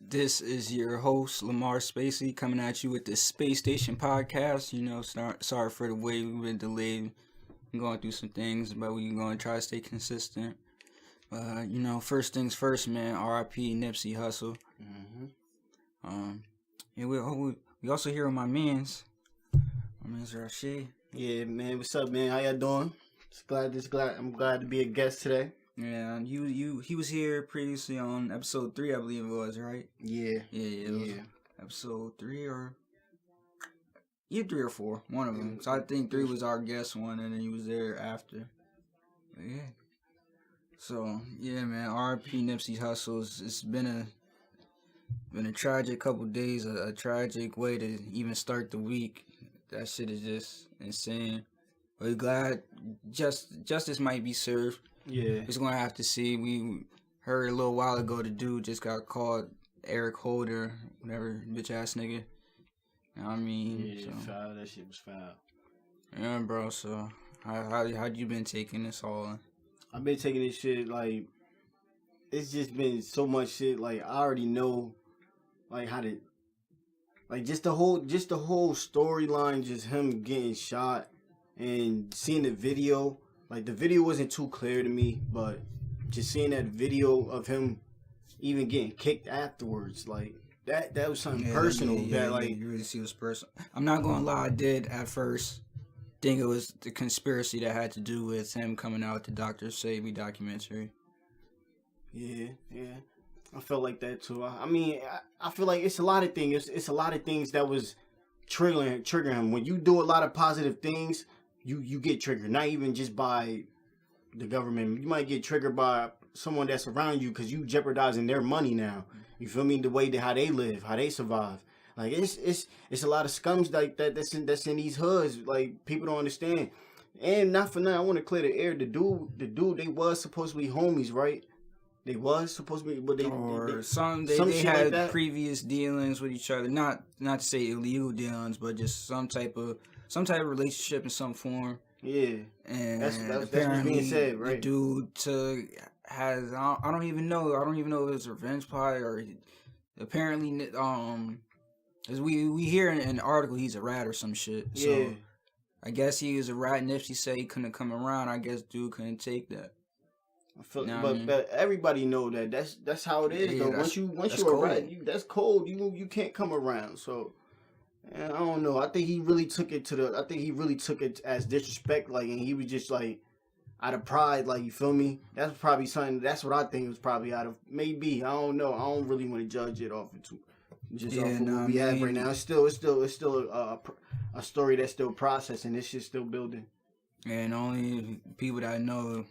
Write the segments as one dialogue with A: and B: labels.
A: This is your host, Lamar Spacey, coming at you with the Space Station podcast. Sorry for the way we've been delayed. I'm going through some things, but we're going to try to stay consistent. First things first, man. R.I.P. Nipsey Hussle.
B: Mm-hmm.
A: We also hear my mans. My mans Rashid.
B: Yeah, man. What's up, man? How y'all doing? I'm glad to be a guest today.
A: Yeah, he was here previously on episode 3, I believe it was, right?
B: Yeah.
A: It was episode 3 or... Yeah, 3 or 4, one of them. So I think 3 was our guest one, and then he was there after. But yeah. So, yeah, man, R.I.P. Nipsey Hussle. It's been a tragic couple days, a tragic way to even start the week. That shit is just insane. But glad justice might be served.
B: Yeah.
A: We're going to have to see. We heard a little while ago the dude just got caught, Eric Holder, whatever, bitch-ass nigga. You know what I mean?
B: Yeah, foul. That shit was foul.
A: Yeah, bro, so how you been taking this all?
B: I've been taking this shit, like, it's just been so much shit, like, I already know, like, how to, like, just the whole storyline, just him getting shot and seeing the video. Like, the video wasn't too clear to me, but just seeing that video of him even getting kicked afterwards, like, that was something personal.
A: You really see it was personal. I'm not going to lie, I did at first think it was the conspiracy that had to do with him coming out with the Dr. Sebi documentary.
B: Yeah. I felt like that, too. I feel like it's a lot of things. It's a lot of things that was triggering him. When you do a lot of positive things, you get triggered, not even just by the government. You might get triggered by someone that's around you because you jeopardizing their money now. You feel me? The way how they live, how they survive. Like it's a lot of scums like that's in these hoods. Like people don't understand. And not for nothing, I want to clear the air. The dude, they was supposed to be homies, right? They was supposed to be, but they
A: had
B: like
A: previous dealings with each other. Not to say illegal dealings, but just some type of relationship in some form.
B: Yeah,
A: and
B: that's what's being said, right?
A: The dude has I don't even know if it was revenge plot or apparently as we hear in the article he's a rat or some shit. So
B: yeah.
A: I guess he was a rat. Nipsey said he couldn't come around. I guess dude couldn't take that.
B: I feel, but everybody know that that's how it is.
A: Yeah,
B: though. Once you're a rat, that's cold. You can't come around. So. And I don't know. I think he really took it as disrespect, like, and he was just like out of pride, like, you feel me? That's probably something. That's what I think it was probably out of. Maybe, I don't know. I don't really want to judge it off of what we have right now. It's still a story that's still processing. This shit's still building.
A: And only people that know,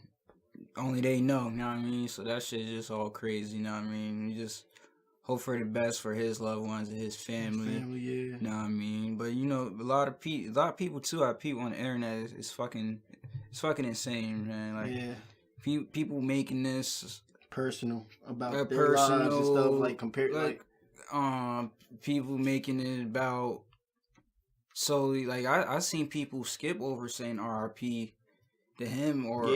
A: only they know. You know what I mean? So that shit just all crazy. You know what I mean? You just hope for the best for his loved ones and his family.
B: Yeah.
A: You know what I mean? But a lot of people too. I people on the internet is fucking insane, man. Like people making this
B: personal about their lives and stuff, like compared like
A: people making it about solely like I seen people skip over saying RIP to him or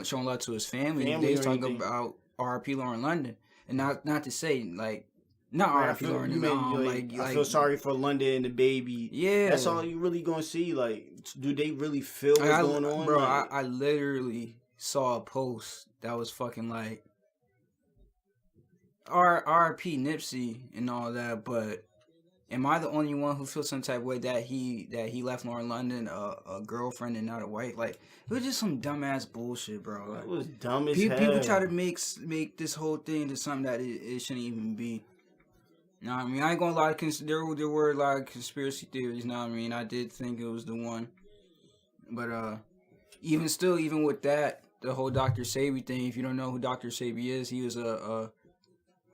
A: showing love to his family. They was talking about RIP Lauren London. And not to say like not R.I.P. Lauren.
B: I feel sorry for London and the baby.
A: Yeah,
B: that's all you really gonna see. Like, do they really feel what's going on,
A: bro? Like, I literally saw a post that was fucking like R.I.P. Nipsey and all that. But am I the only one who feels some type of way that he left Lauren London a girlfriend and not a wife? Like, it was just some dumbass bullshit, bro. Like,
B: it was dumb as hell.
A: People try to make this whole thing to something that it shouldn't even be. You know what I mean? I ain't gonna lie, there were a lot of conspiracy theories, you know what I mean? I did think it was the one. But even with that, the whole Dr. Sebi thing, if you don't know who Dr. Sebi is, he was a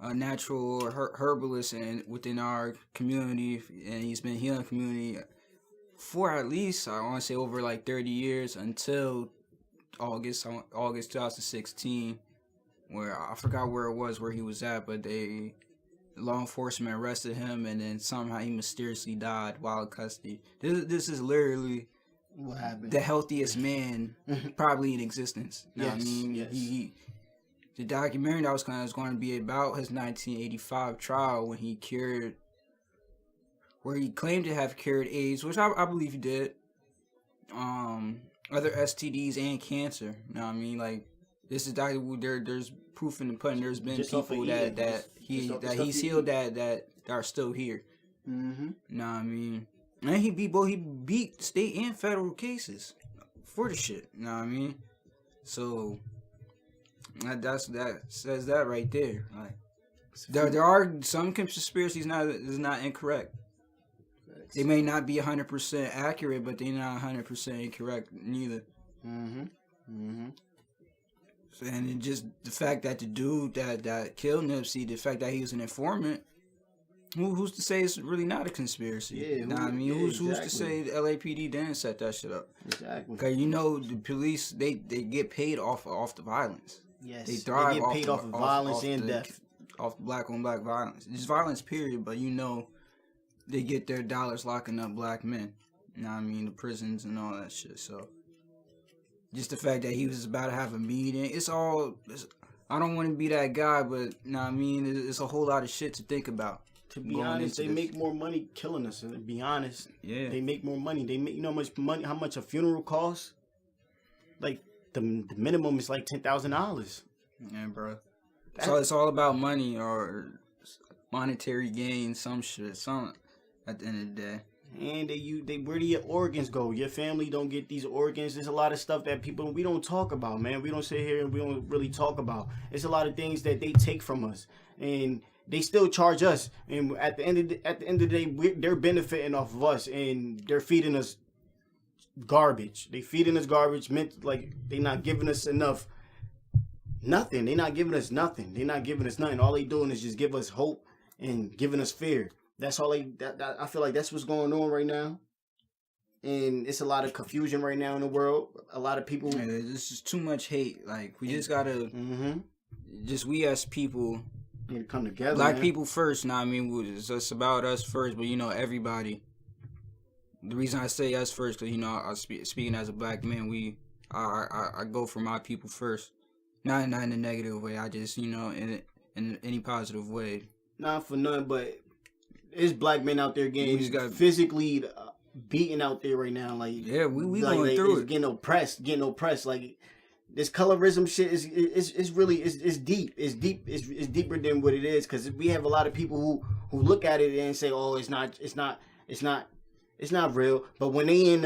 A: natural herbalist within our community, and he's been healing the community for at least, I want to say, over like 30 years until August 2016, where I forgot where it was where he was at, but law enforcement arrested him, and then somehow he mysteriously died while in custody. This is literally
B: what happened.
A: The healthiest man probably in existence. You know
B: yes,
A: what I mean?
B: Yes.
A: the documentary that was going to be about his 1985 trial when he where he claimed to have cured AIDS, which I believe he did. Other STDs and cancer. You know what I mean? Like, this is there's proof in the pudding. There's been
B: Just
A: people that he's healed that are still here.
B: Mm-hmm.
A: You know what I mean? And he beat state and federal cases for the shit. You know what I mean? So that says that right there. Like, there are some conspiracies is not incorrect. They may not be 100% accurate, but they're not 100% incorrect neither.
B: Mm-hmm. Mm-hmm.
A: So, and it just the fact that the dude that killed Nipsey, the fact that he was an informant, who's to say it's really not a conspiracy?
B: Yeah,
A: who's to say the LAPD didn't set that shit up?
B: Exactly.
A: Because the police they get paid off the violence.
B: Yes,
A: they thrive
B: get paid off of violence and death,
A: off black on black violence. Just violence, period. But they get their dollars locking up black men. You know what I mean? The prisons and all that shit. So just the fact that he was about to have a meeting, I don't want to be that guy, but you know what I mean? It's a whole lot of shit to think about.
B: To be honest, they make more money killing us. And to be honest,
A: yeah,
B: they make more money. They make how much a funeral costs? Like the minimum is like $10,000.
A: Yeah, bro. So it's all about money or monetary gain, some shit, at the end of the day.
B: And where do your organs go? Your family don't get these organs. There's a lot of stuff that we don't talk about, man. We don't sit here and we don't really talk about. It's a lot of things that they take from us, and they still charge us. And at the end of the day, they're benefiting off of us, and they're feeding us garbage. They feeding us garbage, meant like they not giving us enough. Nothing. They're not giving us nothing. They're not giving us nothing. All they doing is just give us hope and giving us fear. That's all I feel like that's what's going on right now. And it's a lot of confusion right now in the world. A lot of people.
A: Yeah, this is too much hate. Like, we just gotta, we as people,
B: need to come together.
A: Black people first. Now, I mean, it's about us first, but everybody. The reason I say us first, because I speaking as a black man, I go for my people first, not in a negative way. I just in any positive way.
B: Not for none, but. There's black men out there getting physically beaten out there right now. Like,
A: yeah, we going through it.
B: Getting oppressed. Like, this colorism shit is really deep. It's deeper than what it is, because we have a lot of people who look at it and say, oh, it's not real. But when they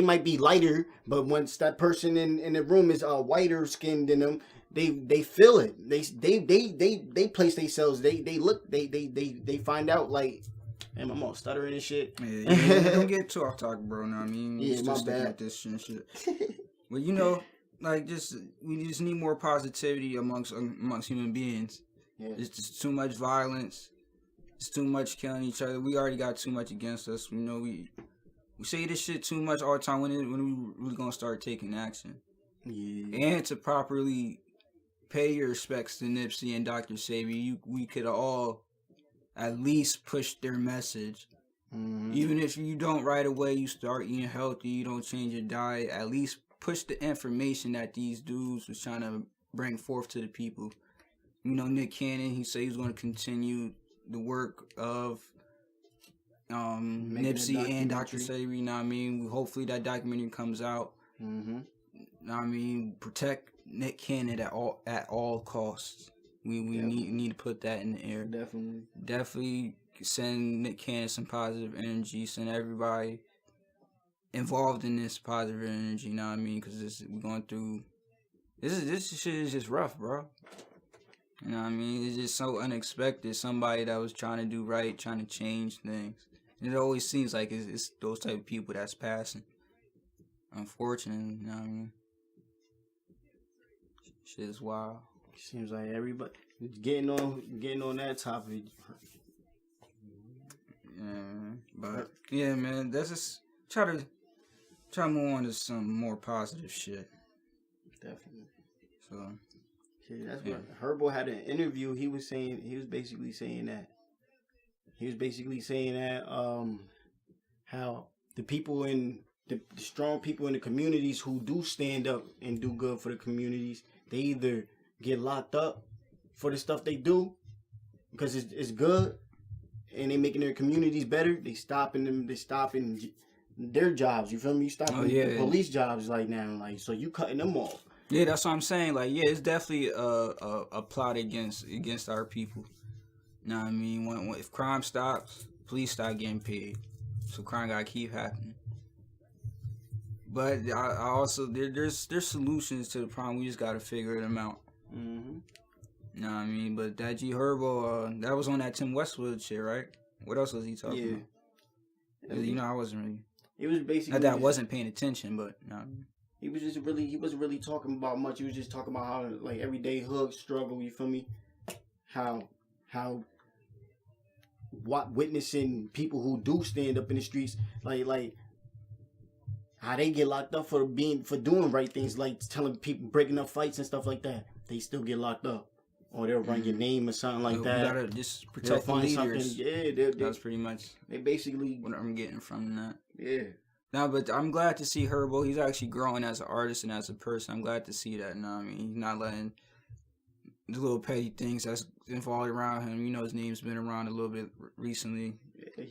B: might be lighter, but once that person in the room is whiter skinned than them, they feel it. They place themselves. They find out, like, man, I'm all stuttering and shit.
A: Yeah, don't get too off topic, bro. Know what I mean?
B: Yeah, my bad.
A: With this shit. Well, like, we just need more positivity amongst human beings.
B: Yeah.
A: It's just too much violence. It's too much killing each other. We already got too much against us. We say this shit too much all the time. When we really gonna start taking action?
B: Yeah.
A: And to properly pay your respects to Nipsey and Dr. Sebi, we could all at least push their message.
B: Mm-hmm.
A: Even if you don't right away, you start eating healthy, you don't change your diet, at least push the information that these dudes was trying to bring forth to the people. Nick Cannon, he said he was going to continue the work of Nipsey and Dr. Sebi. You know what I mean? Hopefully that documentary comes out.
B: Mm-hmm.
A: You know what I mean? Protect Nick Cannon at all costs. We need to put that in the air. Definitely send Nick Cannon some positive energy. Send everybody involved in this positive energy. You know what I mean? Because we're going through. This shit is just rough, bro. You know what I mean? It's just so unexpected. Somebody that was trying to do right, trying to change things. And it always seems like it's those type of people that's passing. Unfortunately, you know what I mean? Shit is wild.
B: Seems like everybody getting on that topic.
A: Yeah, but yeah, man, that's just try to move on to some more positive shit.
B: Definitely.
A: So.
B: Yeah, that's what Herbo had an interview. He was basically saying that how the people in the strong people in the communities who do stand up and do good for the communities, they either get locked up for the stuff they do because it's good and they making their communities better. They stopping their jobs. You feel me? You stopping the police jobs like now, like, so you cutting them off.
A: Yeah, that's what I'm saying. Like, yeah, it's definitely a plot against our people. You know what I mean? When if crime stops, police start getting paid. So crime gotta keep happening. But I also there's solutions to the problem. We just gotta figure them out.
B: Mm-hmm.
A: You know what I mean? But that G Herbo, that was on that Tim Westwood shit, right? What else was he talking about? You know, I wasn't really.
B: It was basically
A: not that I wasn't paying attention, but no.
B: He wasn't really talking about much. He was just talking about how, like, everyday hood struggle. You feel me? How witnessing people who do stand up in the streets, like how they get locked up for doing right things, like telling people, breaking up fights and stuff like that. They still get locked up, or they'll run your name or something like that.
A: You gotta just protect the leaders.
B: Yeah,
A: that's pretty much.
B: They basically
A: what I'm getting from that.
B: Yeah.
A: No, but I'm glad to see Herbo. He's actually growing as an artist and as a person. I'm glad to see that. You know what I mean? He's not letting the little petty things that's involved around him. You know, his name's been around a little bit recently.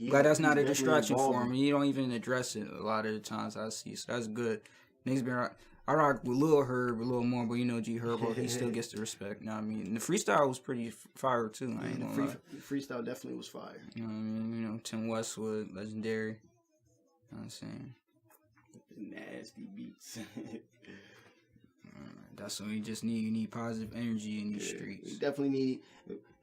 A: Glad that's not a distraction for him. He don't even address it a lot of the times I see. So that's good. And he's been. I rock with Lil Herb a little more, but you know, G Herbo, he still gets the respect. You know what I mean? And the freestyle was pretty fire too. I ain't gonna lie.
B: The freestyle definitely was fire.
A: You know what I mean? You know, Tim Westwood, legendary. You know what I'm saying?
B: Nasty beats.
A: That's what we just need. You need positive energy in these streets.
B: We definitely need.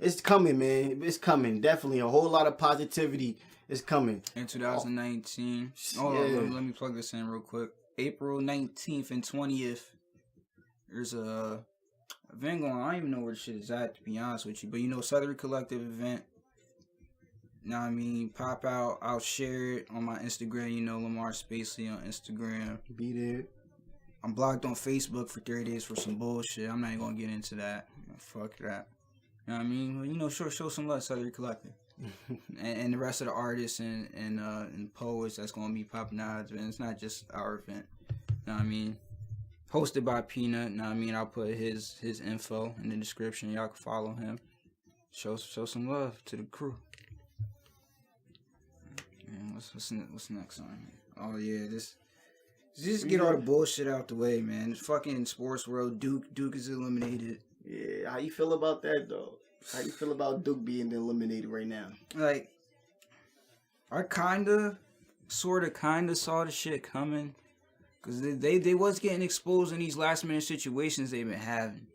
B: It's coming, man. It's coming. Definitely a whole lot of positivity is coming.
A: In 2019. Let me plug this in real quick. April 19th and 20th. There's a event going on. I don't even know where the shit is at, to be honest with you. But you know, Southern Collective event. Know what I mean? Pop out. I'll share it on my Instagram. You know, Lamar Spacely on Instagram.
B: Be there.
A: I'm blocked on Facebook for 30 days for some bullshit. I'm not even gonna get into that. Fuck that. You know what I mean? Well, you know, show some love, Southern Collective. and the rest of the artists and poets that's gonna be popping out. And it's not just our event. You know what I mean? Hosted by Peanut. You know what I mean? I'll put his info in the description. Y'all can follow him. Show some love to the crew. Man, what's next on here? Oh yeah, just get all the bullshit out the way, man. This fucking sports world, Duke is eliminated.
B: Yeah, how you feel about that though? How you feel about Duke being eliminated right now?
A: Like, I sorta saw the shit coming, cause they was getting exposed in these last minute situations they've been having.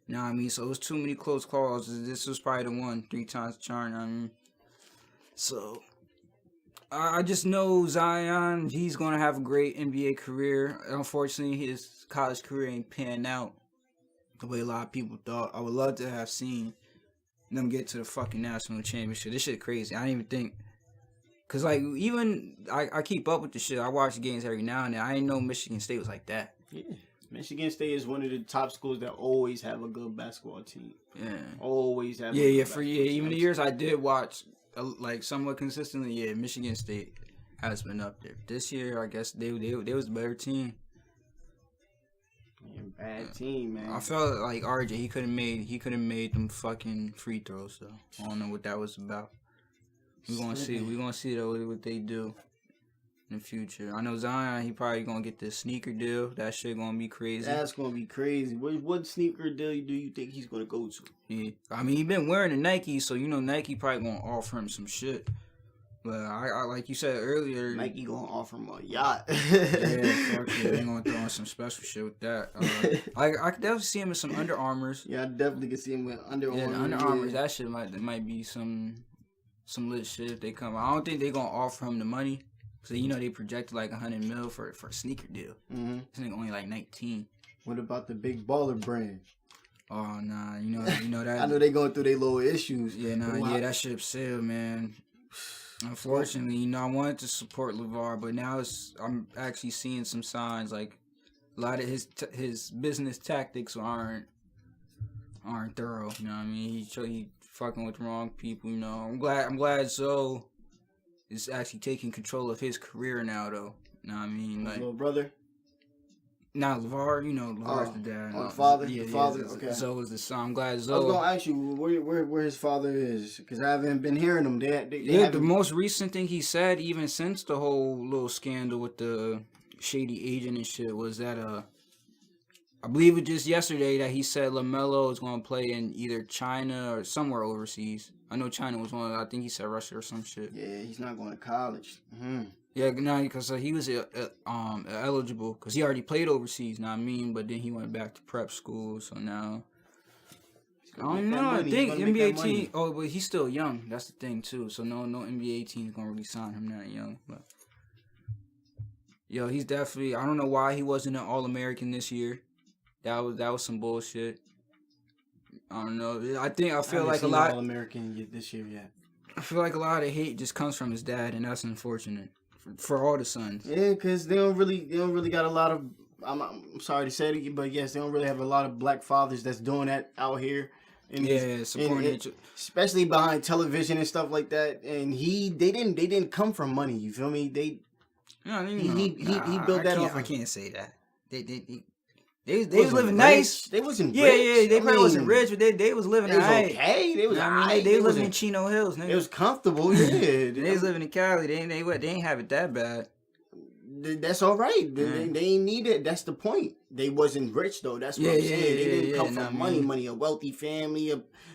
A: You know what I mean? So it was too many close calls. This was probably the one 3 times charm. You know what I mean? So I just know Zion, he's going to have a great NBA career. Unfortunately, his college career ain't panning out the way a lot of people thought. I would love to have seen them get to the fucking national championship. This shit crazy. I didn't even think. Because, like, even I keep up with the shit. I watch the games every now and then. I didn't know Michigan State was like that.
B: Yeah. Michigan State is one of the top schools that always have a good basketball team.
A: Yeah.
B: Always have
A: even the years I did watch, like, somewhat consistently, Michigan State has been up there. This year, I guess they was the better team.
B: Man, bad team, man.
A: I felt like RJ, he could have made them fucking free throws though. I don't know what that was about. We're gonna see though what they do in the future. I know Zion, he probably gonna get the sneaker deal. That shit gonna be crazy.
B: That's gonna be crazy. What sneaker deal do you think he's gonna go to?
A: Yeah, I mean, he been wearing the Nike, so you know Nike probably gonna offer him some shit. But I like you said earlier,
B: Nike gonna offer him a yacht.
A: Yeah, fuck yeah, they gonna throw in some special shit with that. I could definitely see him in some Under Armours.
B: Yeah, I definitely could see him with Under Armour.
A: Yeah, Under Armours, that shit might be some lit shit if they come. I don't think they gonna offer him the money. So you know they projected like $100 million for a sneaker deal. Mm-hmm. This nigga only like 19.
B: What about the Big Baller brand?
A: Oh nah, you know that.
B: I know they going through their little issues.
A: Yeah, that ship sailed, man. Unfortunately, you know, I wanted to support LeVar, but now I'm actually seeing some signs like a lot of his business tactics aren't thorough. You know what I mean? He fucking with the wrong people. You know, I'm glad Zoe is actually taking control of his career now, though. Know what I mean?
B: His
A: Like,
B: little brother.
A: nah, LeVar, you know, LeVar's the dad.
B: The father.
A: Yeah,
B: the father.
A: yeah.
B: Okay.
A: Zoe is the son. I'm glad
B: I was
A: Zoe.
B: gonna ask you where his father is, because I haven't been hearing him. They
A: Yeah, the
B: haven't.
A: most recent thing he said, even since the whole little scandal with the shady agent and shit, was that I believe it just yesterday that he said LaMelo is going to play in either China or somewhere overseas. I know China was one. I think he said Russia or some shit.
B: Yeah, he's not going to college. Mm-hmm.
A: Yeah, no, because he was eligible because he already played overseas. Know what I mean? But then he went back to prep school, so now. I don't know. I think NBA team. Oh, but he's still young. That's the thing too. So no NBA team is gonna really sign him that young. But yo, he's definitely. I don't know why he wasn't an All-American this year. That was some bullshit. I don't know. I feel like a lot
B: All-American this year yet.
A: I feel like a lot of hate just comes from his dad, and that's unfortunate for all the sons.
B: Yeah, because they don't really got a lot of. I'm sorry to say it, but yes, they don't really have a lot of black fathers that's doing that out here.
A: Supporting
B: especially behind television and stuff like that. And they didn't come from money. You feel me? He built that off.
A: I can't say that. They was living nice.
B: They wasn't
A: rich. Yeah. They probably wasn't rich, but they was living nice.
B: Okay. They was.
A: They was living in Chino Hills. Nigga.
B: It was comfortable. Yeah.
A: They was living in Cali. They ain't have it that bad.
B: That's all right. They ain't need it. That's the point. They wasn't rich though. That's what I'm saying. They didn't come from money, a wealthy family.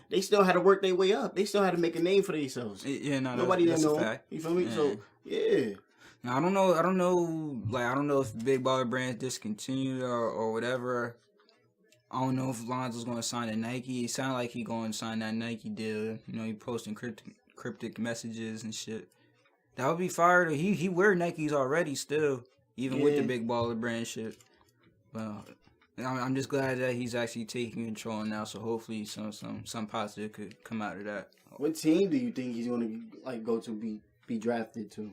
B: They still had to work their way up. They still had to make a name for themselves.
A: Yeah, no,
B: nobody
A: that's
B: didn't know.
A: Fact.
B: You feel me?
A: Yeah.
B: So yeah.
A: Now, I don't know. Like, I don't know if Big Baller Brands discontinued or whatever. I don't know if Lonzo's going to sign a Nike. It sounded like he going to sign that Nike deal. You know, he posting cryptic messages and shit. That would be fire. He wear Nikes already still, even with the Big Baller Brand shit. Well, I'm just glad that he's actually taking control now. So hopefully some positive could come out of that.
B: What team do you think he's going to go to be drafted to?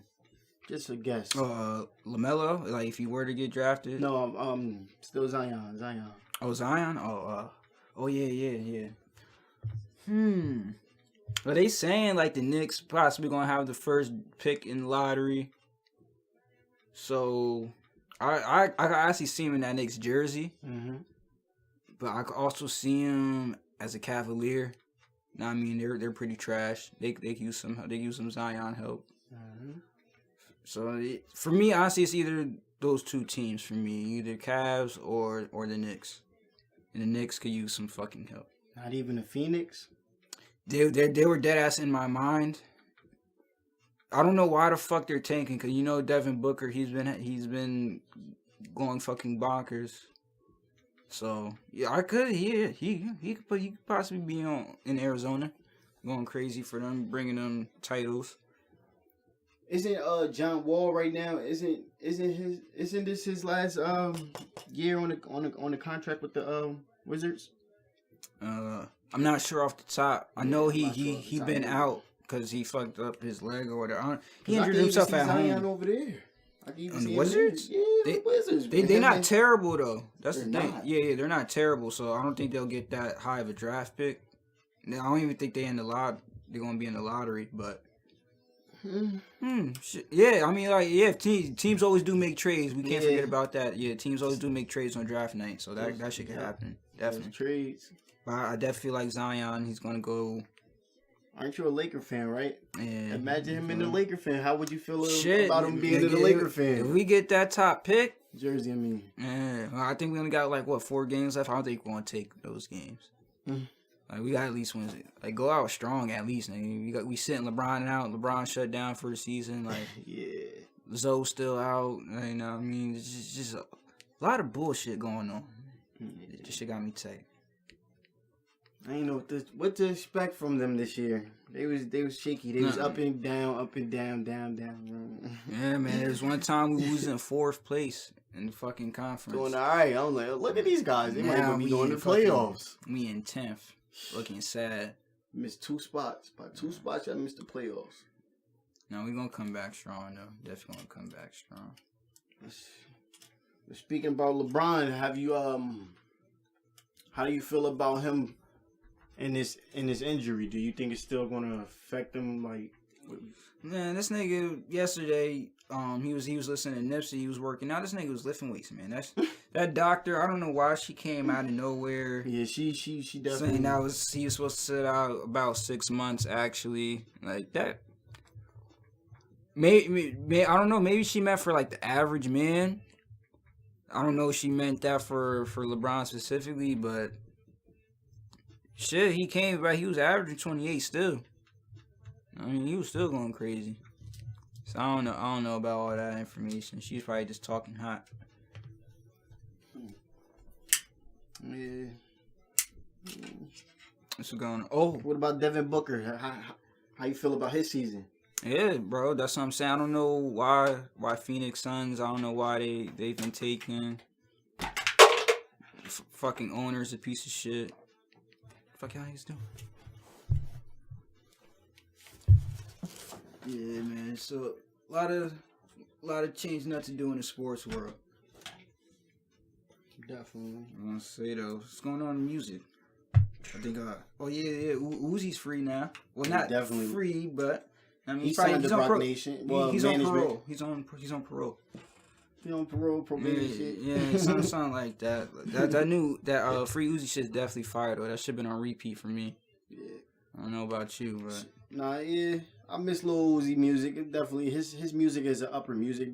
B: Just a guess.
A: LaMelo, like if he were to get drafted.
B: No, still Zion.
A: Oh, Zion. Oh yeah. Are they saying like the Knicks possibly gonna have the first pick in the lottery? So I actually see him in that Knicks jersey, but I could also see him as a Cavalier. Now I mean they're pretty trash. They use some Zion help. So for me, honestly, it's either those two teams for me, either Cavs or the Knicks, and the Knicks could use some fucking help.
B: Not even the Phoenix.
A: They were dead ass in my mind. I don't know why the fuck they're tanking, cause you know Devin Booker, he's been going fucking bonkers. So yeah, I could he could possibly be in Arizona, going crazy for them, bringing them titles.
B: Isn't John Wall right now? Isn't this his last year on the contract with the Wizards?
A: I'm not sure off the top. I know he been out because he fucked up his leg or whatever. He injured himself at home.
B: Over there.
A: On the Wizards?
B: Yeah, the Wizards.
A: They're not terrible though. That's the thing.
B: Not.
A: Yeah, they're not terrible. So I don't think they'll get that high of a draft pick. I don't even think they're gonna be in the lottery, but. Shit. Yeah, I mean, like, yeah, teams always do make trades. We can't forget about that. Yeah, teams always do make trades on draft night, so that shit can happen. Definitely.
B: Trades.
A: But I definitely feel like Zion, he's gonna go.
B: Aren't you a Laker fan, right?
A: Yeah.
B: Imagine him in the Laker fan. How would you feel about him being a Laker fan?
A: If we get that top pick,
B: jersey, I mean.
A: Yeah, well, I think we only got 4 games left. I don't think we're gonna take those games. Like we got at least win. Like go out strong at least. We sitting LeBron out. LeBron shut down for the season. Like Zoe's still out. You know what I mean? It's just a lot of bullshit going on. This shit got me tight.
B: I ain't know what to expect from them this year. They was shaky. They was up and down, down.
A: Yeah, man. There was one time we was in 4th place in the fucking conference.
B: Doing all right. I'm like, look at these guys. They might even be going to playoffs.
A: We in 10th. Looking sad.
B: Missed 2 spots. By 2 spots, I missed the playoffs.
A: No, we gonna come back strong though. Definitely gonna come back strong.
B: Speaking about LeBron, have you how do you feel about him in this injury? Do you think it's still gonna affect him? Like,
A: Man, this nigga yesterday, he was listening to Nipsey. He was working out. This nigga was lifting weights, man. That doctor. I don't know why she came out of nowhere.
B: Yeah, she definitely
A: saying he was supposed to sit out about 6 months. Actually, like that. May I don't know. Maybe she meant for like the average man. I don't know if she meant that for LeBron specifically, but shit, he came back. He was averaging 28 still. I mean, he was still going crazy. So I don't know about all that information. She's probably just talking hot.
B: Yeah.
A: What's going on? Oh,
B: what about Devin Booker? How you feel about his season?
A: Yeah, bro. That's what I'm saying. I don't know why Phoenix Suns. I don't know why they've been taking fucking owners a piece of shit. Fuck y'all niggas doing? Yeah, man. So a lot of change not to do in the sports world.
B: Definitely.
A: I'm gonna say though, what's going on in music? I think Uzi's free now. Well, not definitely free, but I mean
B: he's on Rock Nation. Well,
A: he's on parole. He's on parole.
B: He's on parole, probation.
A: Yeah, something like that. That free Uzi shit's definitely fire though. That shit been on repeat for me.
B: Yeah.
A: I don't know about you, but
B: nah, yeah. I miss Lil Uzi music. It definitely his music is an upper music.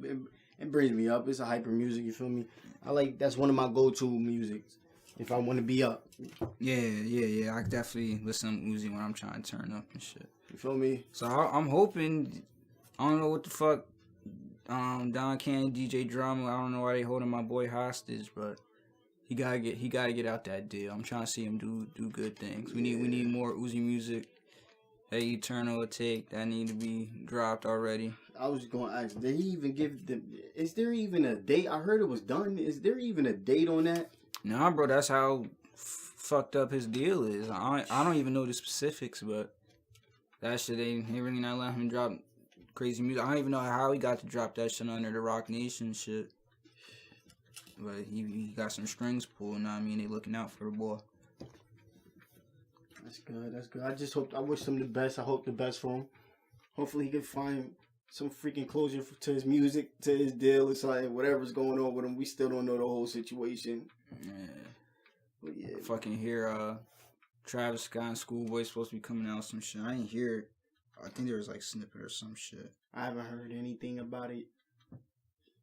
B: It brings me up. It's a hyper music. You feel me? That's one of my go-to musics if I want to be up.
A: Yeah. I definitely listen to Uzi when I'm trying to turn up and shit.
B: You feel me?
A: So I'm hoping. I don't know what the fuck. Don Can, DJ Drama. I don't know why they holding my boy hostage, but he gotta get out that deal. I'm trying to see him do good things. We need more Uzi music. That Eternal take that need to be dropped already.
B: I was going to ask, did he even give them? Is there even a date? I heard it was done. Is there even a date on that?
A: Nah, bro, that's how fucked up his deal is. I don't even know the specifics, but that shit they really not letting him drop crazy music. I don't even know how he got to drop that shit under the Rock Nation shit. But he got some strings pulled. Now I mean, they looking out for the boy.
B: That's good. I wish him the best. I hope the best for him. Hopefully he can find some freaking closure to his music, to his deal. It's like whatever's going on with him, we still don't know the whole situation.
A: Yeah.
B: But yeah.
A: Fucking hear Travis Scott and Schoolboy supposed to be coming out with some shit. I didn't hear it. I think there was like snippet or some shit.
B: I haven't heard anything about it.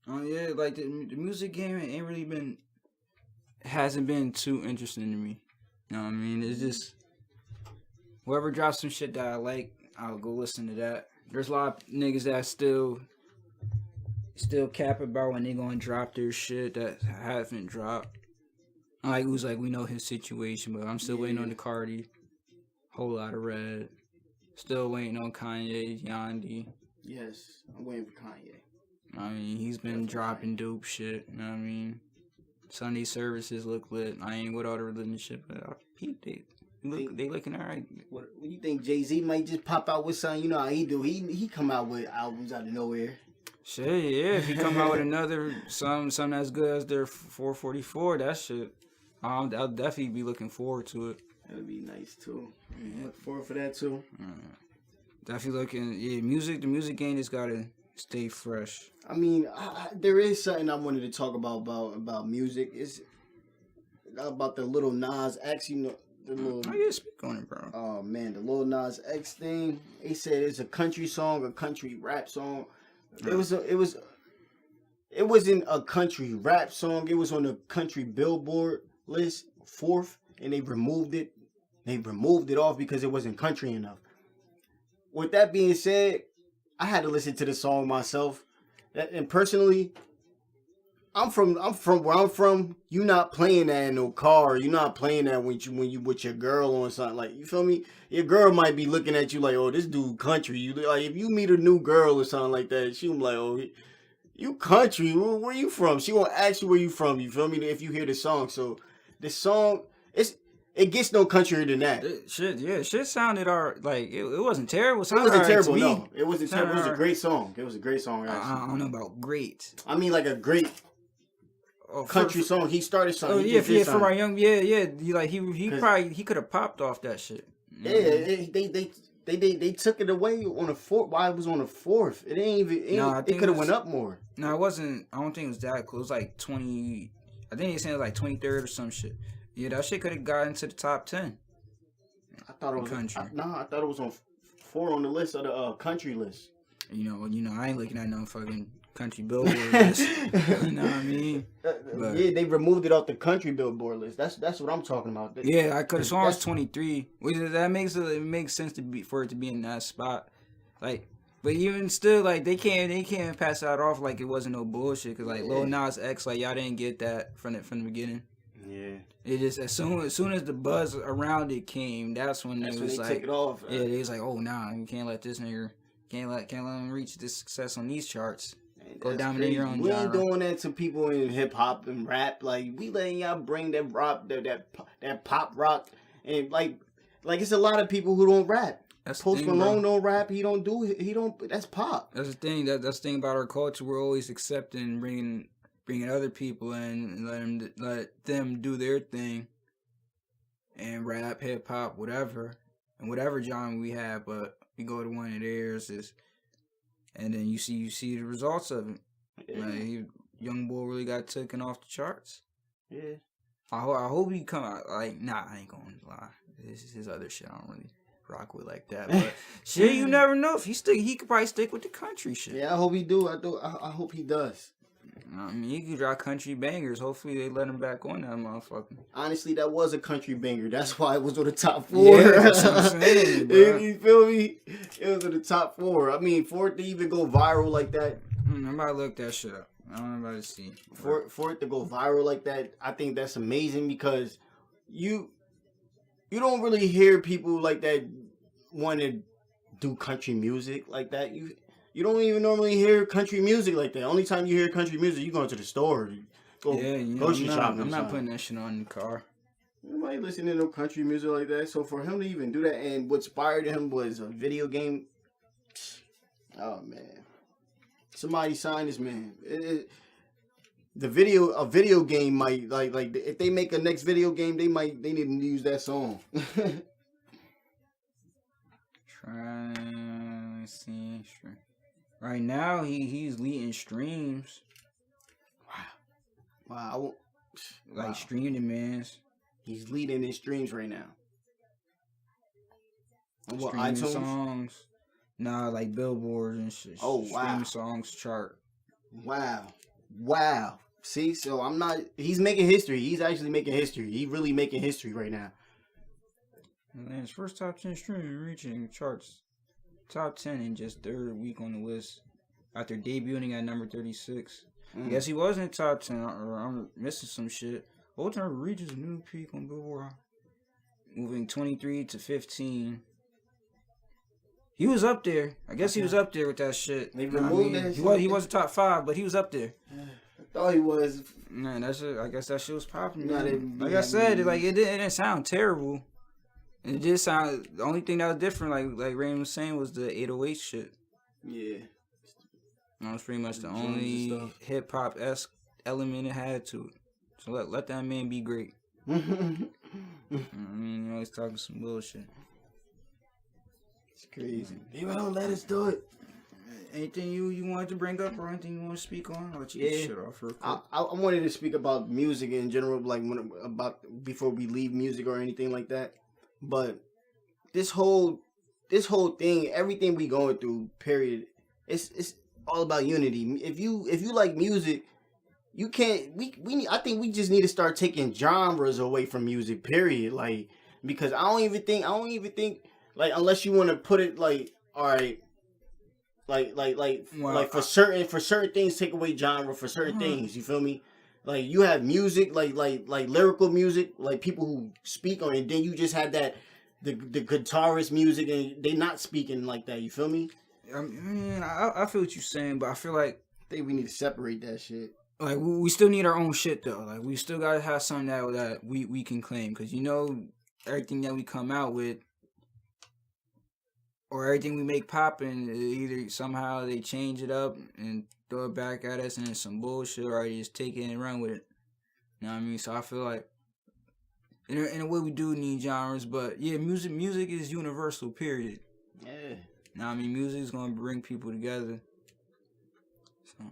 A: Oh yeah, like the music game hasn't been too interesting to me. You know what I mean? It's just whoever drops some shit that I like, I'll go listen to that. There's a lot of niggas that still cap about when they gonna drop their shit that haven't dropped. Like who's like we know his situation, but I'm still waiting on the Cardi. Whole lot of red. Still waiting on Kanye, Yandi.
B: Yes, I'm waiting for Kanye.
A: I mean, he's been dropping dope shit. You know what I mean? Sunday services look lit. I ain't with all the religion shit, but I peeped it. They looking alright.
B: What you think? Jay-Z might just pop out with something? You know how he do. He come out with albums out of nowhere.
A: Shit, yeah. If he come out with another something as good as their 444, that shit, I'll definitely be looking forward to it.
B: That'd be nice too. Look forward for that too.
A: Definitely looking. Yeah, music. The music game just gotta stay fresh.
B: I mean, there is something I wanted to talk about music. It's about the little Nas X. You know.
A: Oh yeah, speak on it, bro.
B: Oh man, the Lil Nas X thing. They said it's a country song, a country rap song. It wasn't a country rap song. It was on the country Billboard list, 4th, and they removed it. They removed it off because it wasn't country enough. With that being said, I had to listen to the song myself, and personally, I'm from where I'm from. You not playing that in no car. You not playing that when you with your girl on something, like, you feel me? Your girl might be looking at you like, oh, this dude country. You like, if you meet a new girl or something like that, she gonna be like, oh, you country. Where you from? She gonna ask you where you from. You feel me? If you hear the song, so the song it gets no countrier than that.
A: Shit sounded like it wasn't terrible.
B: It wasn't terrible. No, it wasn't terrible. It was a great song. It was a great song. Actually.
A: I don't know about great.
B: I mean, like a great. Country song. He started something.
A: Oh yeah, for my young, yeah. He probably could have popped off that shit.
B: Yeah, they took it away on the fourth. Why it was on the fourth? It ain't even. It could have went up more.
A: No, it wasn't. I don't think it was that close. It was like 20. I think they said it was like 23rd or some shit. Yeah, that shit could have gotten to the top 10.
B: I thought it was
A: country.
B: I thought it was on 4 on the list of the country list.
A: You know, I ain't looking at no fucking country billboard list. You know what I mean?
B: But, yeah, they removed it off the country billboard list. That's what I'm talking about.
A: Yeah, I could have sworn it's 23. That makes sense for it to be in that spot. Like, but even still, like they can't pass that off like it wasn't no bullshit. Cause like Lil Nas X, like y'all didn't get that from the beginning.
B: Yeah. It
A: just as soon as the buzz around it came, that's when they was like,
B: took it off.
A: Yeah, they was like, oh nah, you can't let this nigga can't let him reach this success on these charts. Go dominate your own genre.
B: We ain't doing that to people in hip hop and rap. Like we letting y'all bring that rock, that pop rock, and like it's a lot of people who don't rap.
A: That's
B: Post Malone don't rap. He don't. That's pop.
A: That's the thing. That's the thing about our culture. We're always accepting bringing other people in and let them do their thing, and rap, hip hop, whatever, and whatever genre we have. But we go to one of theirs and then you see the results of it. Yeah. Like, young boy really got taken off the charts.
B: Yeah.
A: I hope he come out like I ain't gonna lie. This is his other shit. I don't really rock with like that, but shit, you never know if he could probably stick with the country shit.
B: Yeah, I hope he do. I hope he does.
A: I mean, he could drop country bangers. Hopefully, they let him back on that motherfucker.
B: Honestly, that was a country banger. That's why it was on the top 4.
A: Yeah, that's what I'm saying, bro.
B: You feel me? It was in the top 4. I mean, for it to even go viral like that.
A: I'm about to look that shit up. I'm about to see.
B: For it to go viral like that, I think that's amazing because you don't really hear people like that want to do country music like that. You don't even normally hear country music like that. Only time you hear country music, you go to the store, grocery shopping.
A: I'm not putting that shit on in the car.
B: Nobody listening to no country music like that. So for him to even do that, and what inspired him was a video game. Oh man, somebody sign this man. A video game might like if they make a next video game, they need to use that song.
A: Try see. Right now, he's leading streams.
B: Wow.
A: Like stream demands.
B: He's leading in streams right now.
A: On what, iTunes? Songs. Nah, like billboards and shit.
B: Oh, wow.
A: Stream songs chart.
B: Wow. See, so he's making history. He's actually making history. He's really making history right now.
A: And his first top 10 stream reaching charts. Top 10 in just 3rd week on the list after debuting at number 36. I guess he was in top 10, or I'm missing some shit. Old Time reaches a new peak on Billboard, moving 23 to 15. He was up there. I guess he was up there with that shit.
B: They removed that
A: shit. He wasn't top 5, but he was up there.
B: I thought he was.
A: Man, that shit. I guess that shit was popping. Like I said, it didn't sound terrible. It did sound. The only thing that was different, like Raymond was saying, was the 808 shit.
B: Yeah.
A: That was pretty much the only hip hop esque element it had to it. So let that man be great. I mean, you always talking some bullshit.
B: It's crazy. He won't let us do it.
A: Anything you wanted to bring up or anything you want to speak on? I'll let you get shit off real quick.
B: I wanted to speak about music in general, like before we leave music or anything like that. But this whole thing, everything we going through, period, it's all about unity. If you like music, you can't. I think we just need to start taking genres away from music, period. Like, because I don't even think like, unless you want to put it like, all right. Like for certain things, take away genre for certain things. You feel me? Like, you have music, like lyrical music, like people who speak on it. And then you just have the guitarist music, and they not speaking like that. You feel me?
A: I mean, I feel what you're saying, but I feel like
B: we need to separate that shit.
A: Like, we still need our own shit though. Like, we still gotta have something that we can claim, because everything that we come out with, or everything we make poppin', either somehow they change it up and throw it back at us and it's some bullshit, or they just take it and run with it. You know what I mean? So I feel like, in a way, we do need genres, but yeah, music is universal, period.
B: Yeah.
A: Now, I mean, music is gonna bring people together. So,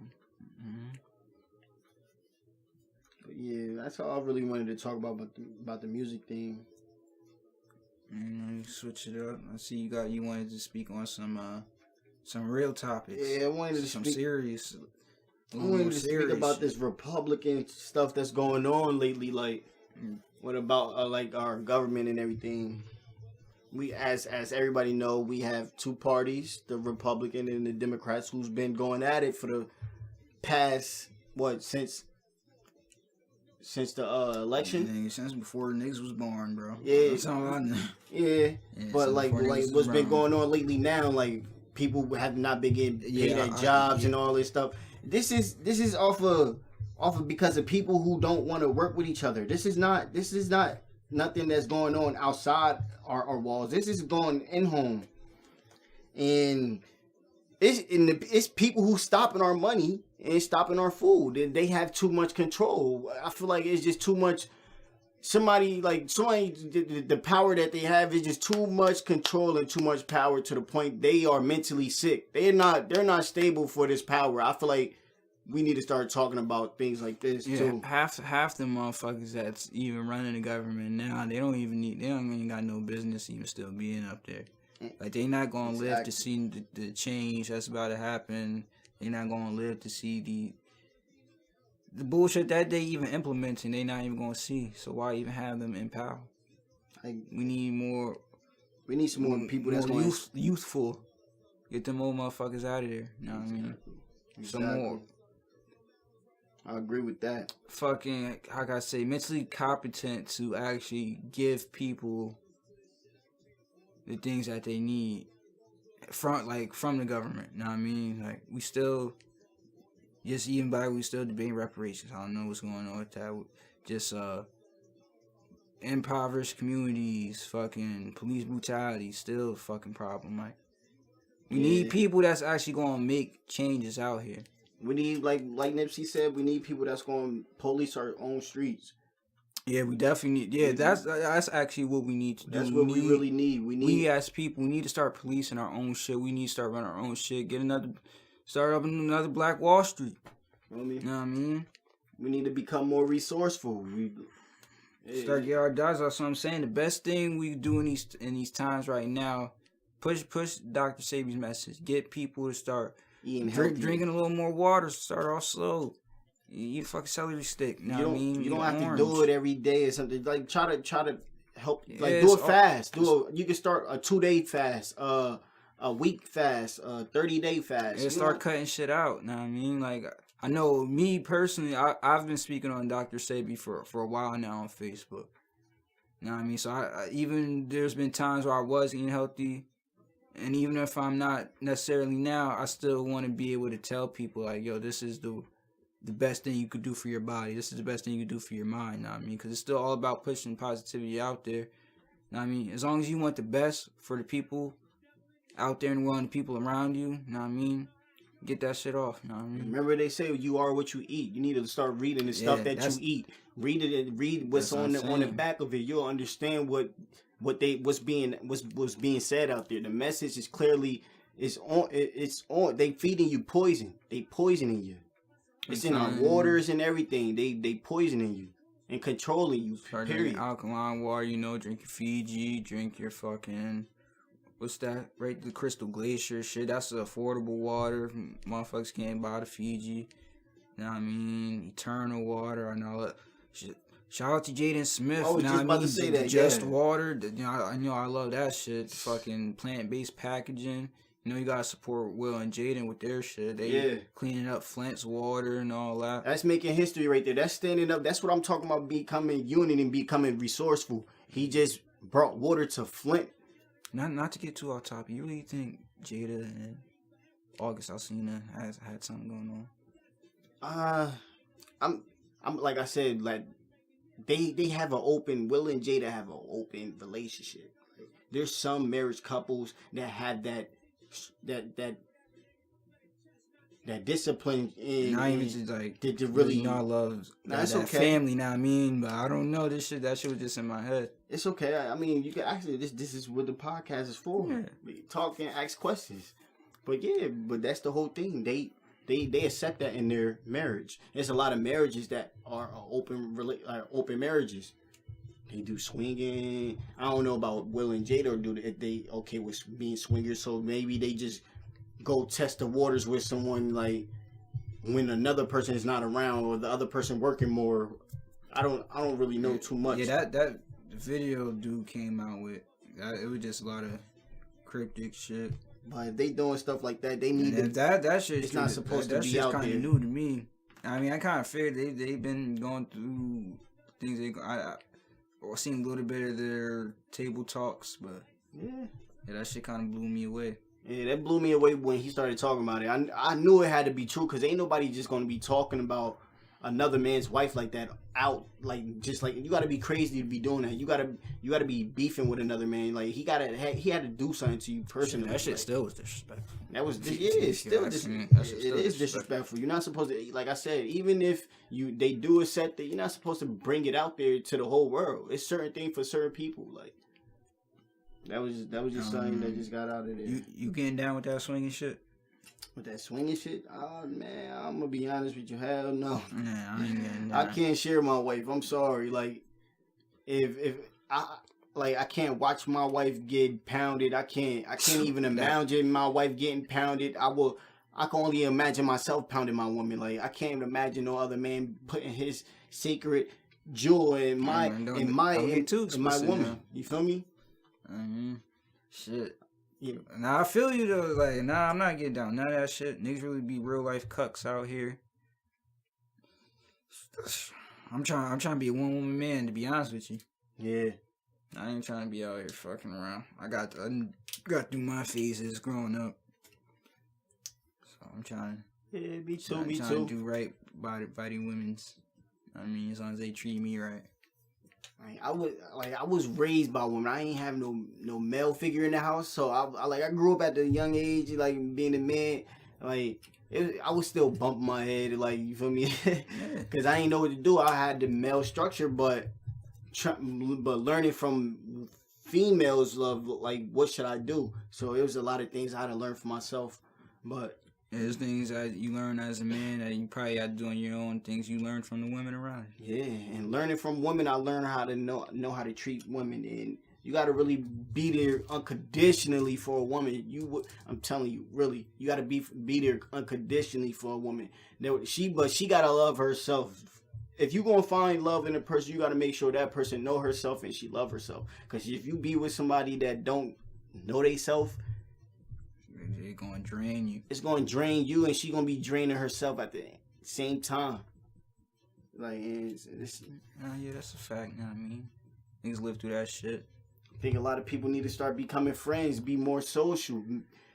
B: But yeah, that's all I really wanted to talk about the music thing.
A: you switch it up. I see you wanted to speak on some real topics.
B: Yeah, I wanted to
A: some
B: speak.
A: serious.
B: I wanted to speak about this Republican stuff that's going on lately. Like, what about like our government and everything? We, as everybody know, we have two parties, the Republican and the Democrats, who's been going at it for the past since the election.
A: Since before niggas was born, bro.
B: Yeah,
A: that's all I know.
B: Yeah, but like what's been going on lately now, like people have not been getting paid at jobs and all this stuff. This is off of because of people who don't want to work with each other. This is not nothing that's going on outside our walls. This is going in home, and it's people who stopping our money and stopping our food. They have too much control. I feel like it's just too much. Somebody the power that they have is just too much control and too much power to the point they are mentally sick. They're not stable for this power. I feel like we need to start talking about things like this too.
A: Half the motherfuckers that's even running the government now, they don't even got no business even still being up there. Like, they not gonna live to see the change that's about to happen. They not gonna live to see the bullshit that they even implementing. They not even gonna see. So why even have them in power? We need more.
B: We need some more people that's going
A: youthful. Get them old motherfuckers out of there. You know what I mean? Some more.
B: I agree with that.
A: Fucking, like I say, mentally competent to actually give people the things that they need from the government. You know what I mean? Like, we still, just even by we still debating reparations. I don't know what's going on with that. Just impoverished communities, fucking police brutality, still a fucking problem. Like, we need people that's actually gonna make changes out here.
B: We need, like Nipsey said, we need people that's going to police our own streets.
A: Yeah, we definitely need. Yeah, that's actually what we need to do.
B: That's what we really need.
A: We as people, we need to start policing our own shit. We need to start running our own shit. Start up another Black Wall Street.
B: You know
A: what I mean?
B: We need to become more resourceful.
A: Start getting our dollars. That's what I'm saying. The best thing we do in these times right now, push Dr. Sabi's message. Get people to start drinking a little more water. Start off slow. Eat a fucking celery stick. You know what I mean?
B: You don't have to do it every day or something. Like, try to help. Like, do it fast. You can start a 2-day fast, a week fast, a 30-day fast.
A: And start cutting shit out. You know what I mean? Like, I know me personally, I've been speaking on Dr. Sabi for a while now on Facebook. You know what I mean? So I even there's been times where I was eating healthy. And even if I'm not necessarily now, I still want to be able to tell people, like, yo, this is the best thing you could do for your body. This is the best thing you could do for your mind. You know what I mean? Because it's still all about pushing positivity out there. You know what I mean? As long as you want the best for the people out there in the world and the people around you, you know what I mean? Get that shit off. You know what I mean?
B: Remember, they say you are what you eat. You need to start reading the stuff that you eat. Read it and read what's on the back of it. You'll understand what's being said out there. The message is clearly it's on. They feeding you poison. They poisoning you. It's in our waters and everything. They poisoning you and controlling you.
A: Start drinking alkaline water. Drink your Fiji. Drink your fucking what's that? Right, the Crystal Glacier shit. That's the affordable water. Motherfuckers can't buy the Fiji. You know what I mean? Eternal water. I know it. Shout out to Jaden Smith.
B: I was just about to say that.
A: Just water. I love that shit. Fucking plant-based packaging. You gotta support Will and Jaden with their shit. They cleaning up Flint's water and all that.
B: That's making history right there. That's standing up. That's what I'm talking about. Becoming unit and becoming resourceful. He just brought water to Flint.
A: Not to get too off topic. You really think Jada and August Alsina has had something going
B: on? I'm like I said, like they have an open. Will and Jada have an open relationship. There's some marriage couples that have that that discipline.
A: Not even just like
B: did you really
A: I love that
B: okay.
A: family. Now I mean, but I don't know that shit was just in my head.
B: It's okay. I mean, you can actually this is what the podcast is for.
A: Yeah.
B: We talk and ask questions. But yeah, but that's the whole thing. They accept that in their marriage. There's a lot of marriages that are open marriages. They do swinging. I don't know about Will and Jada, or do they okay with being swingers? So maybe they just go test the waters with someone like when another person is not around or the other person working more. I don't really know too much.
A: Yeah, that video dude came out with it was just a lot of cryptic shit.
B: But if they doing stuff like that, they need
A: to, that shit.
B: It's not supposed to be out there. That shit's kind
A: of new to me. I mean, I kind of figured they've been going through things. I seen a little bit of their table talks, but yeah, that shit kind of blew me away.
B: Yeah, that blew me away when he started talking about it. I knew it had to be true because ain't nobody just gonna be talking about another man's wife like that out, like just like you gotta be crazy to be doing that. You gotta be beefing with another man. Like he had to do something to you personally.
A: That shit still was disrespectful.
B: That was it's still disrespectful. You're not supposed to, like I said, even if they do accept it, you're not supposed to bring it out there to the whole world. It's certain thing for certain people. Like that was just something that just got out of there.
A: You getting down with that swinging shit?
B: With that swinging shit? Oh man, I'm gonna be honest with you. Hell no.
A: Nah, I ain't getting down.
B: I can't share my wife. I'm sorry. Like if I can't watch my wife get pounded. I can't even imagine my wife getting pounded. I can only imagine myself pounding my woman. Like I can't imagine no other man putting his sacred jewel in my woman. You feel me?
A: Shit. Yeah. Now I feel you though. Like, nah, I'm not getting down none of that shit. Niggas really be real life cucks out here. I'm trying to be a one woman man, to be honest with you.
B: Yeah.
A: I ain't trying to be out here fucking around. I got through my phases growing up. So I'm trying.
B: Yeah, me too.
A: I'm trying to do right by the women's. I mean, as long as they treat me right.
B: I was raised by women. I ain't have no male figure in the house, so I grew up at a young age, like being a man. Like I was still bumping my head, like you feel me, because I ain't know what to do. I had the male structure, but learning from females, like what should I do? So it was a lot of things I had to learn for myself, but.
A: There's things that you learn as a man that you probably had to do on your own. Things you learned from the women around you.
B: Yeah, and learning from women, I learned how to know how to treat women, and you got to really be there unconditionally for a woman. I'm telling you, really, you got to be there unconditionally for a woman. But she got to love herself. If you gonna find love in a person, you got to make sure that person know herself and she love herself. Because if you be with somebody that don't know they self,
A: it's gonna drain you.
B: It's gonna drain you, and she gonna be draining herself at the same time. Like,
A: yeah, that's a fact. You know what I mean? Niggas live through that shit.
B: I think a lot of people need to start becoming friends, be more social,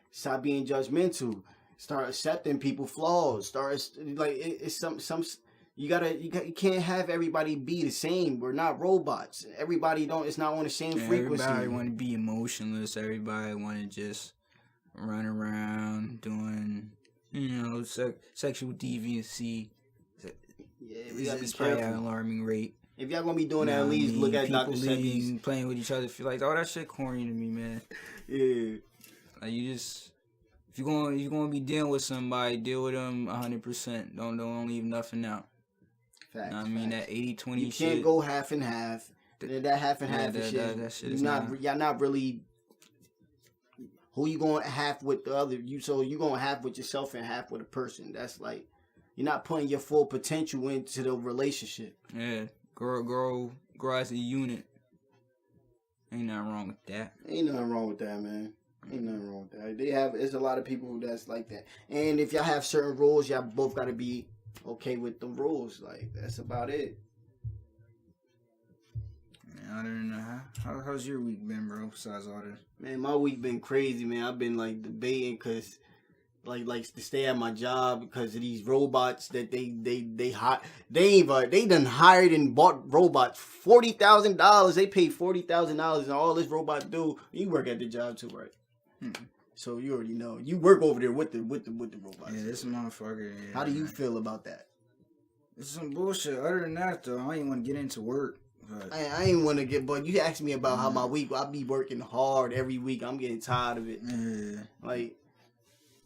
B: stop being judgmental, start accepting people flaws. It's some you can't have everybody be the same. We're not robots. Everybody it's not on the same frequency.
A: Everybody want to be emotionless. Everybody want to just run around doing, sexual deviancy.
B: Yeah, we gotta be
A: careful. At an alarming rate.
B: If y'all gonna be doing that, at least look at Dr. Sebi's.
A: Playing with each other. Feel like, that shit corny to me, man.
B: Yeah.
A: Like if you're gonna be dealing with somebody, deal with them 100%. Don't leave nothing out.
B: Facts.
A: I mean that 80-20 shit.
B: You can't go half and half. That half and half shit.
A: That shit
B: y'all not really. Who you going half with the other? So you going half with yourself and half with a person. That's like, you're not putting your full potential into the relationship.
A: Yeah, grow as a unit. Ain't nothing wrong with that.
B: Ain't nothing wrong with that, man. Ain't nothing wrong with that. It's a lot of people that's like that. And if y'all have certain rules, y'all both got to be okay with the rules. Like, that's about it.
A: I don't know. How's your week been, bro? Besides all this,
B: man, my week been crazy, man. I've been like debating because, like to stay at my job because of these robots that they done hired and bought robots $40,000. They paid $40,000 and all this robot do. You work at the job too, right? So you already know. You work over there with the robots.
A: Yeah, this motherfucker. Yeah,
B: How do you feel about that?
A: It's some bullshit. Other than that, though, I ain't want to get into work. But
B: I ain't want to get, but you asked me about how my week. I be working hard every week. I'm getting tired of it.
A: yeah,
B: Like,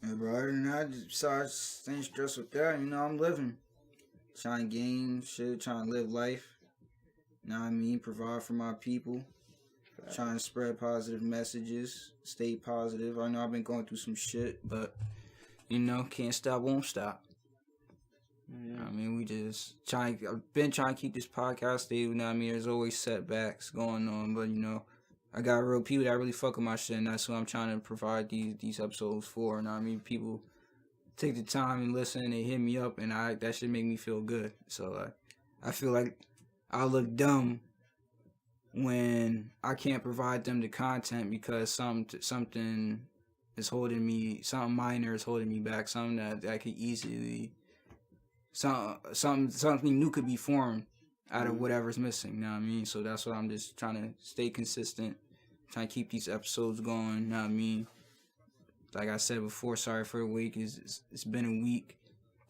A: bro. Other than that, besides staying stressed with that, I'm living, trying to game shit, trying to live life. You know what I mean? Provide for my people. Trying to spread positive messages, stay positive. I know I've been going through some shit, but can't stop, won't stop. I mean, we just I've been trying to keep this podcast stable. You know what I mean? There's always setbacks going on, but I got real people that really fuck with my shit, and that's who I'm trying to provide these episodes for. You know what I mean? People take the time and listen, they hit me up, and that should make me feel good. So I feel like I look dumb when I can't provide them the content because something is holding me, something minor is holding me back, something that could easily, something new could be formed out of whatever's missing, you know what I mean? So that's what I'm just trying to stay consistent, trying to keep these episodes going, you know what I mean? Like I said before, sorry for the week, it's been a week.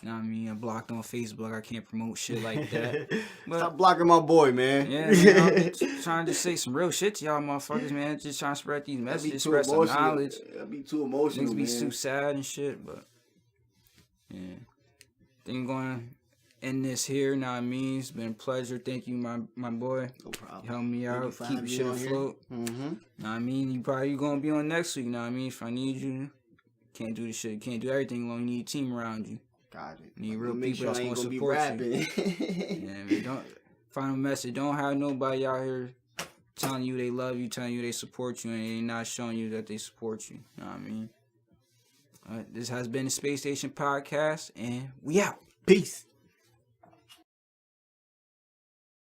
A: You know what I mean? I'm blocked on Facebook. I can't promote shit like that. But,
B: stop blocking my boy, man.
A: Yeah, man, I'm trying to just say some real shit to y'all motherfuckers, man. Just trying to spread these messages, spread some knowledge.
B: That'd be too emotional,
A: Things be too sad and shit, but yeah. Think I'm going to end this here, you know what I mean? It's been a pleasure. Thank you, my boy.
B: No problem.
A: You helped me out, keep the shit afloat.
B: Mm-hmm.
A: Know what I mean? You probably going to be on next week, you know what I mean? If I need you, can't do the shit. Can't do everything alone. You need a team around you.
B: Got it.
A: Need real
B: make
A: people
B: sure
A: that's
B: I ain't
A: gonna
B: gonna be
A: support you.
B: rapping.
A: Yeah, final message. Don't have nobody out here telling you they love you, telling you they support you, and they not showing you that they support you. You know what I mean? This has been the Space Station Podcast, and we out.
B: Peace.